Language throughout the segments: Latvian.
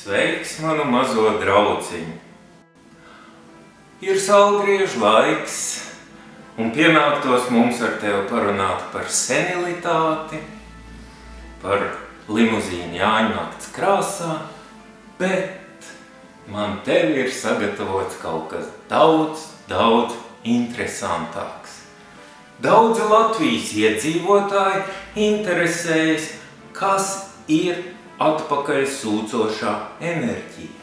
Sveiks, manu mazo drauciņu! Ir saulgriežu laiks, un pienāktos mums ar tevi parunāt par senilitāti, par limuzīnu Jāņnakts krāsā, bet man tevi ir sagatavots kaut kas daudz interesantāks. Daudzi Latvijas iedzīvotāji interesējas, kas ir atpakaļ sūcošā enerģija.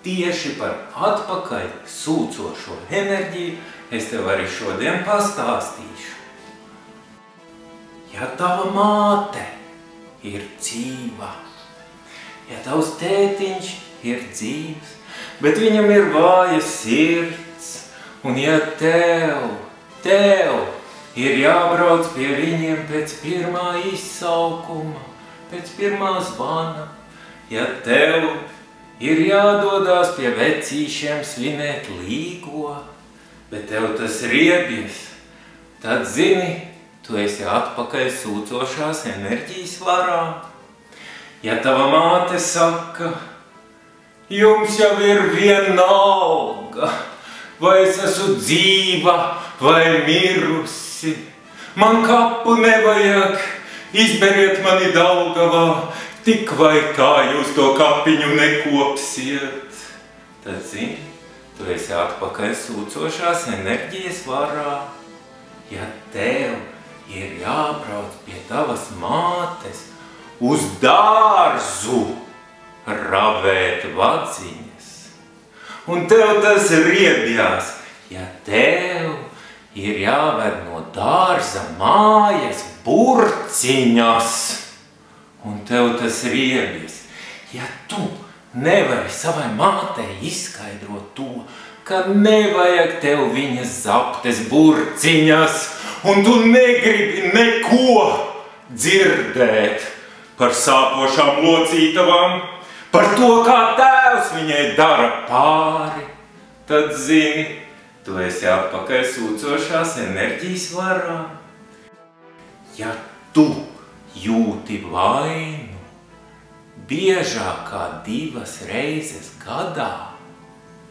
Tieši par atpakaļ sūcošo enerģiju es tev arī šodien pastāstīšu. Ja tava māte ir dzīva, ja tavs tētiņš ir dzīvs, bet viņam ir vāja sirds, un ja tev ir jābrauc pie viņiem pēc pirmā izsaukuma, pēc pirmā zvana, ja tev ir jādodās pie vecīšiem svinēt līgo, bet tev tas riebjas, tad zini, tu esi atpakaļ sūcošās enerģijas varā. Ja tava māte saka, jums jau ir vienalga, vai es esmu dzīva vai mirusi, man kapu nevajag, izberiet mani Daugavā, tik vai tā jūs to kapiņu nekopsiet. Tad zini, tu esi atpakaļ sūcošās enerģijas varā. Ja tev ir jābrauc pie tavas mātes uz dārzu ravēt vadziņas, un tev tas riebjās, ja tev ir jāved no dārza mājas burciņas, un tev tas riebjas. Ja tu nevari savai mātei izskaidrot to, ka nevajag tev viņas zaptes burciņas, un tu negribi neko dzirdēt par sāpošām locītavām, par to, kā tēvs viņai dara pāri, tad zini, tu esi atpakaļ sūcošās enerģijas varā. Ja tu jūti vainu biežāk kā 2 reizes gadā,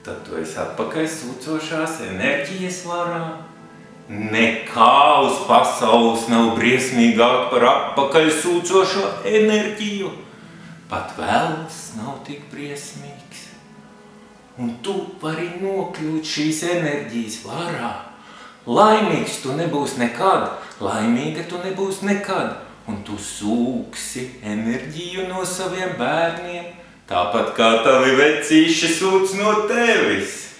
tad tu esi atpakaļ sūcošās enerģijas varā. Nekā uz pasaules nav briesmīgāk par atpakaļ sūcošo enerģiju. Pat vēls nav tik briesmīgs. Un tu vari nokļūt šīs enerģijas varā. Laimīgs tu nebūsi nekad, laimīga tu nebūsi nekad. Un tu sūksi enerģiju no saviem bērniem, tāpat kā tavi vecīši sūc no tevis.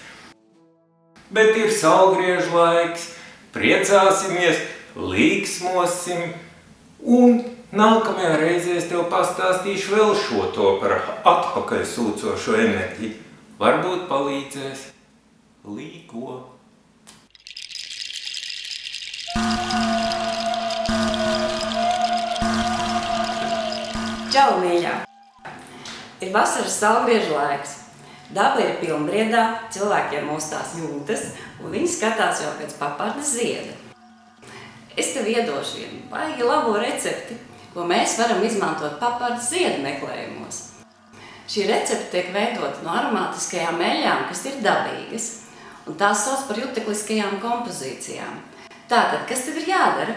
Bet ir saulgriežu laiks, priecāsimies, līksmosim, un nākamajā reizē es tev pastāstīšu vēl šo to par atpakaļ sūcošo enerģiju. Varbūt palīdzēs līgo. Čau, mīļā! Ir vasaras saulgriežu laiks. Daba ir pilnbriedā, cilvēkiem mūstās jūtas, un viņi skatās jau pēc papardes zieda. Es tev iedošu vienu baigi labo recepti, ko mēs varam izmantot papardes ziedu meklējumos. Šī recepte tiek veidota no aromātiskajām eļļām, kas ir dabīgas, un tās sauc par jutekliskajām kompozīcijām. Tātad, kas tev ir jādara?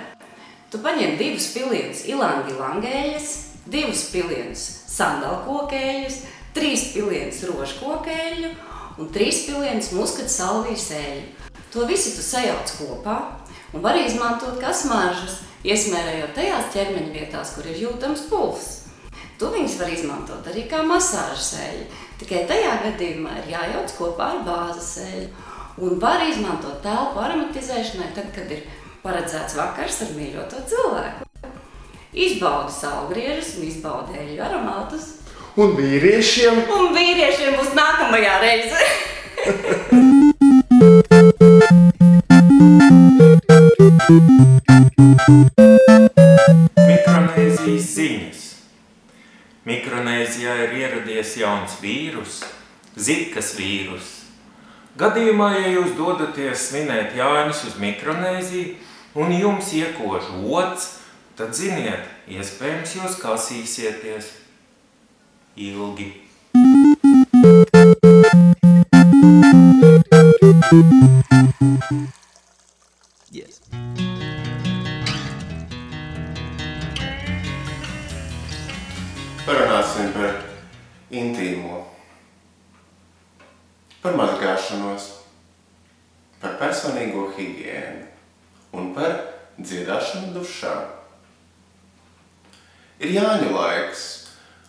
Tu paņem 2 pilienus ilangi eļļas, 2 pilienus sandalkokēļus, 3 pilienus rožkokēļu un 3 pilienus muskatu salvijas eļļu. To visu tu sajauc kopā un vari izmantot kā smaržas, iesmērējot tajās ķermeņa vietās, kur ir jūtams pulss. Tu viņus var izmantot arī kā masāžas eļļu, tikai tajā gadījumā ir jājauc kopā ar bāzes eļļu. Un var izmantot telpu aromatizēšanai tad, kad ir paredzēts vakars ar mīļoto cilvēku. Izbaudi saulgriežus un izbaudi eļļu aromātus. Un vīriešiem? Un vīriešiem būs nākamajā reize. Mikronēzijas ziņas. Mikronēzijā ir ieradies jauns vīrus, Zikas vīrus. Gadījumā, ja jūs dodaties svinēt Jāņus uz Mikronēziju un jums iekož ods, tad ziniet, iespējams jūs kasīsieties ilgi. Yes. Parunāsim par intīmo, par mazgāšanos, par personīgo higiēnu un par dziedāšanu dušā. Ir Jāņu laiks,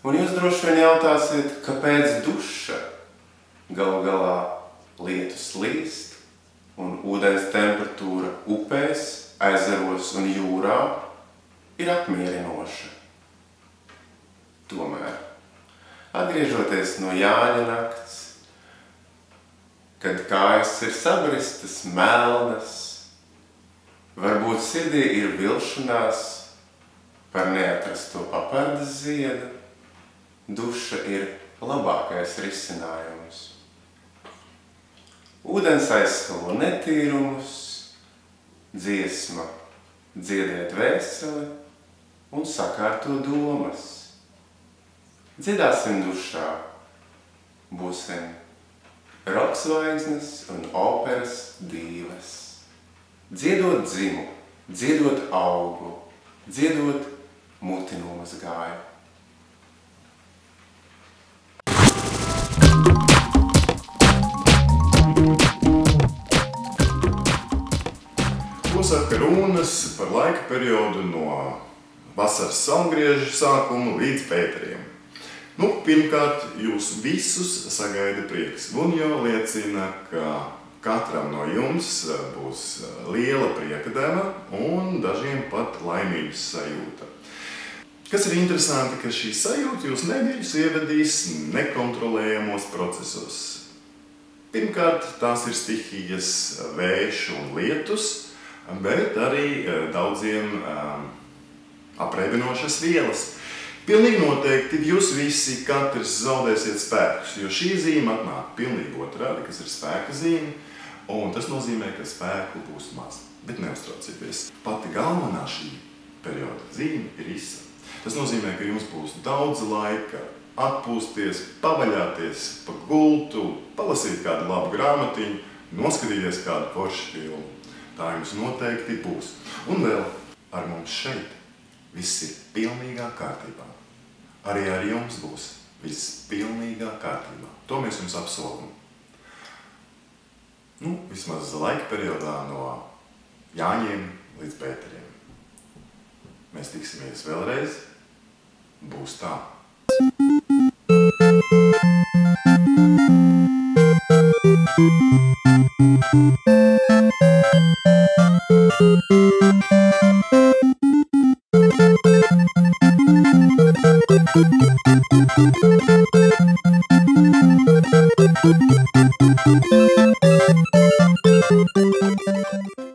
un jūs droši vien jautāsiet, kāpēc duša? Galu galā lietus līst, un ūdens temperatūra upēs, ezeros un jūrā ir apmierinoša. Tomēr, atgriežoties no Jāņa nakts, kad kājas ir sabristas, melnas, varbūt sirdī ir vilšanās par neatrasto papardes ziedu, duša ir labākais risinājums. Ūdens aizskalo netīrumus, dziesma dziedē dvēseli un sakārto domas. Dziedāsim dušā, būsim roksvaigznes un operas dīvas. Dziedot dzimu, dziedot augu, dziedot muti nomazgāju. Ko saka runas par laika periodu no vasaras saulgriežu sākuma līdz pēteriem? Pirmkārt, jūs visus sagaida prieks. Bunjo liecina, ka katram no jums būs liela prieka deva un dažiem pat laimības sajūta. Kas ir interesanti, ka šī sajūta jūs neviļus ievedīs nekontrolējamos procesos. Pirmkārt, tās ir stihijas vējš un lietus, bet arī daudziem apreibinošas vielas. Pilnīgi noteikti jūs visi katrs zaudēsiet spēkus, jo šī zīme atnāk pilnīgi otrādi, kas ir spēka zīme, un tas nozīmē, ka spēku būs maz. Bet neuztraucieties. Pati galvenā šī perioda zīme ir īsa. Tas nozīmē, ka jums būs daudz laika atpūsties, pavaļāties pa gultu, palasīt kādu labu grāmatiņu, noskatīties kādu foršu filmu. Tā jums noteikti būs. Un vēl ar mums šeit viss ir pilnīgā kārtībā. Arī ar jums būs viss pilnīgā kārtībā. To mēs jums apsolam. Vismaz laika periodā no Jāņiem līdz Pēteriem. Mēs tiksimies vēlreiz. Būs tā. Thank you.